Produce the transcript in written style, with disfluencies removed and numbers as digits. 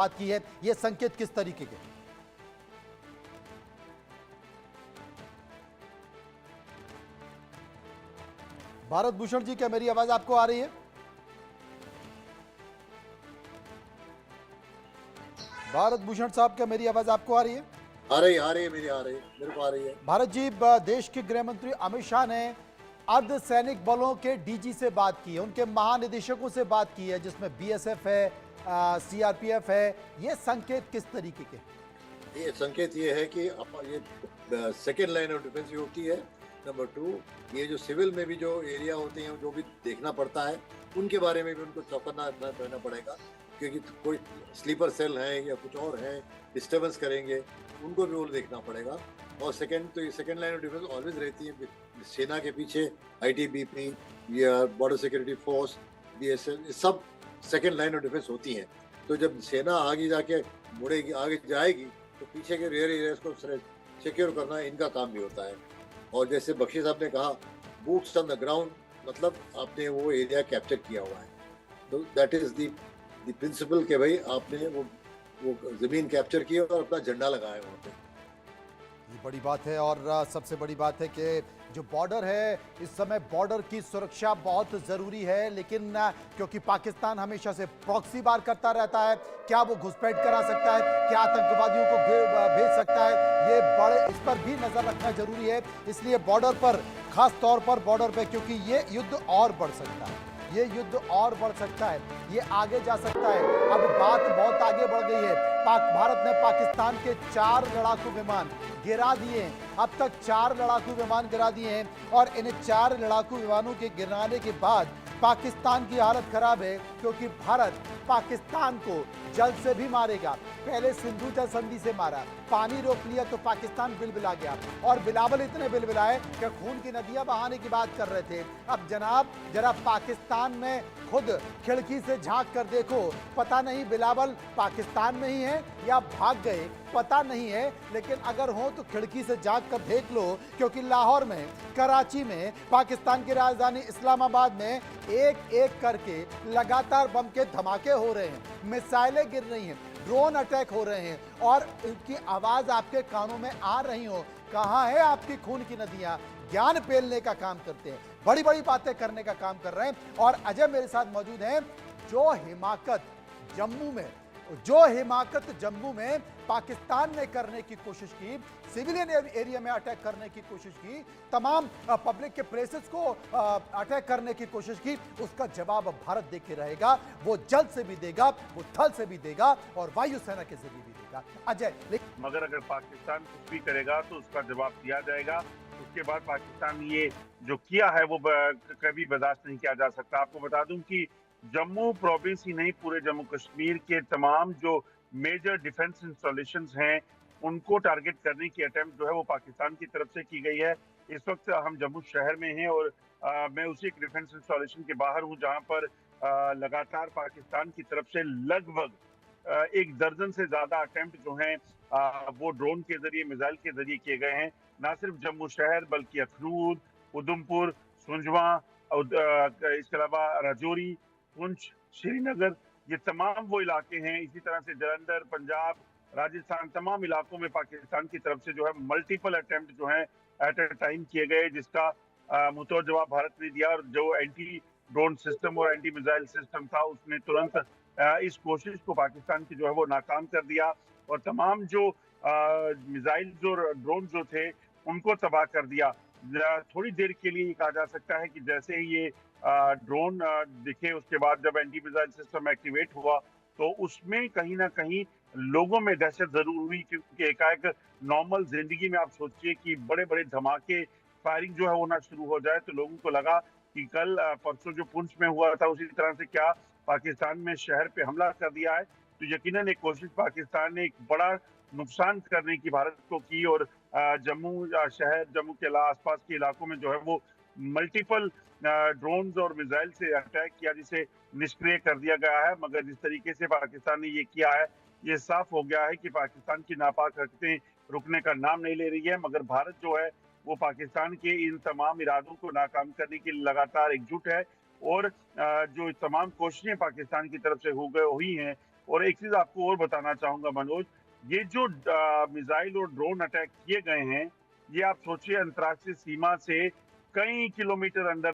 बात की है, ये संकेत किस तरीके के? भारत भूषण जी, क्या मेरी आवाज आपको आ रही है? भारत भूषण साहब, क्या मेरी आवाज आपको आ रही है? आ रही है, मेरे को आ रही है। भारत जी, देश के गृह मंत्री अमित शाह ने अर्धसैनिक बलों के डीजी से बात की है, उनके महानिदेशकों से बात की है, जिसमें बीएसएफ है, सीआरपीएफ है। ये संकेत किस तरीके के? ये संकेत ये है कि ये सेकेंड लाइन ऑफ डिफेंस होती है। नंबर टू, ये जो सिविल में भी जो एरिया होते हैं जो भी देखना पड़ता है, उनके बारे में भी उनको चौकन्ना रहना पड़ेगा, क्योंकि कोई स्लीपर सेल है या कुछ और है डिस्टर्बेंस करेंगे, उनको भी वो देखना पड़ेगा। और सेकेंड, तो ये second line of defence always रहती है सेना के पीछे। आईटीबीपी या बॉर्डर सिक्योरिटी फोर्स, बीएसएफ, ये सब सेकेंड लाइन ऑफ डिफेंस होती हैं। तो जब सेना आगे जाके मुड़ेगी, आगे जाएगी, तो पीछे के रियर एरियाज को सिक्योर करना इनका काम भी होता है। और जैसे बख्शी साहब ने कहा, बूट्स ऑन द ग्राउंड, मतलब आपने वो एरिया कैप्चर किया हुआ है। तो दैट इज द प्रिंसिपल के भाई आपने वो जमीन कैप्चर की और अपना झंडा लगाया वहाँ पे। ये बड़ी बात है। और सबसे बड़ी बात है कि जो बॉर्डर है, इस समय बॉर्डर की सुरक्षा बहुत ज़रूरी है, लेकिन क्योंकि पाकिस्तान हमेशा से प्रॉक्सी वार करता रहता है, क्या वो घुसपैठ करा सकता है, क्या आतंकवादियों को भेज सकता है, ये बड़े, इस पर भी नज़र रखना जरूरी है। इसलिए बॉर्डर पर, खास तौर पर बॉर्डर पर, क्योंकि ये युद्ध और बढ़ सकता है, ये युद्ध और बढ़ सकता है, ये आगे जा सकता है। अब बात बहुत आगे बढ़ गई है। भारत ने पाकिस्तान के 4 लड़ाकू विमान गिरा दिए हैं। अब तक 4 लड़ाकू विमान गिरा दिए हैं, और इन 4 लड़ाकू विमानों के गिराने के बाद पाकिस्तान की हालत खराब है, क्योंकि भारत पाकिस्तान को जल से भी मारेगा। पहले सिंधु जल संधि से मारा, पानी रोक लिया तो पाकिस्तान बिलबिला गया, और बिलावल इतने बिलबिलाए कि खून की नदियां बहाने की बात कर रहे थे। अब जनाब, जरा पाकिस्तान में खुद खिड़की से झांक कर देखो, पता नहीं बिलावल पाकिस्तान में ही है या भाग गए, पता नहीं है, लेकिन अगर हो तो खिड़की से झांक कर देख लो, क्योंकि लाहौर में, कराची में, पाकिस्तान की राजधानी इस्लामाबाद में एक एक करके लगातार बम के धमाके हो रहे हैं, मिसाइलें गिर रही हैं, ड्रोन अटैक हो रहे हैं, और इनकी आवाज आपके कानों में आ रही हो। कहां है आपकी खून की नदियां? ज्ञान पेलने का काम करते हैं, बड़ी बड़ी बातें करने का काम कर रहे हैं। और अजय मेरे साथ मौजूद हैं, जो हिमाकत जम्मू में पाकिस्तान ने करने की कोशिश की, सिविलियन एरिया में अटैक करने की कोशिश की, तमाम पब्लिक के प्लेसेस को अटैक करने की कोशिश की, उसका जवाब भारत देके रहेगा। वो जल से भी देगा, वो थल से भी देगा, और वायुसेना के जरिए भी देगा। अजय, मगर अगर पाकिस्तान कुछ भी करेगा तो उसका जवाब दिया जाएगा। उसके बाद पाकिस्तान ये जो किया है वो कभी बर्दाश्त नहीं किया जा सकता। आपको बता दूं कि जम्मू प्रोविंस ही नहीं, पूरे जम्मू कश्मीर के तमाम जो मेजर डिफेंस इंस्टॉलेशंस हैं, उनको टारगेट करने की अटेम्प्ट जो है वो पाकिस्तान की तरफ से की गई है। इस वक्त हम जम्मू शहर में हैं, और मैं उसी एक डिफेंस इंस्टॉलेशन के बाहर हूँ, जहाँ पर लगातार पाकिस्तान की तरफ से लगभग 1 दर्जन से ज्यादा अटेम्प्ट जो हैं वो ड्रोन के जरिए, मिसाइल के जरिए किए गए हैं। ना सिर्फ जम्मू शहर, बल्कि अखनूर, उधमपुर, सुंजवा, इसके अलावा राजौरी, पुंछ, श्रीनगर, ये तमाम वो इलाके हैं। इसी तरह से जालंधर, पंजाब, राजस्थान, तमाम इलाकों में पाकिस्तान की तरफ से जो है मल्टीपल अटेम्प्ट जो है एट ए टाइम किए गए, जिसका मुंहतोड़ जवाब भारत ने दिया। और जो एंटी ड्रोन सिस्टम और एंटी मिसाइल सिस्टम था, उसने तुरंत इस कोशिश को पाकिस्तान की जो है वो नाकाम कर दिया, और तमाम जो मिसाइल्स और ड्रोन जो थे उनको तबाह कर दिया। थोड़ी देर के लिए कहा जा सकता है कि जैसे ही ये ड्रोन दिखे, उसके बाद जब एंटी मिसाइल सिस्टम एक्टिवेट हुआ, तो उसमें कहीं ना कहीं लोगों में दहशत जरूर हुई, क्योंकि एकाएक नॉर्मल जिंदगी में आप सोचिए कि बड़े बड़े धमाके, फायरिंग जो है होना शुरू हो जाए, तो लोगों को लगा कि कल परसों जो पुंछ में हुआ था, उसी तरह से क्या पाकिस्तान में शहर पे हमला कर दिया है। तो यकीनन एक कोशिश पाकिस्तान ने एक बड़ा नुकसान करने की भारत को की, और जम्मू शहर, जम्मू के आसपास के इलाकों में जो है वो मल्टीपल ड्रोन्स और मिसाइल से अटैक किया, जिसे निष्क्रिय कर दिया गया है। मगर जिस तरीके से पाकिस्तान ने ये किया है, ये साफ हो गया है कि पाकिस्तान की नापाक हरकतें रुकने का नाम नहीं ले रही है। मगर भारत जो है वो पाकिस्तान के इन तमाम इरादों को नाकाम करने के लिए लगातार एकजुट है, और जो तमाम कोशिशें पाकिस्तान की तरफ से हुई हैं, और एक चीज आपको और बताना चाहूंगा मनोज, ये जो मिसाइल और ड्रोन अटैक किए गए हैं, ये आप सोचिए अंतर्राष्ट्रीय सीमा से कई किलोमीटर अंदर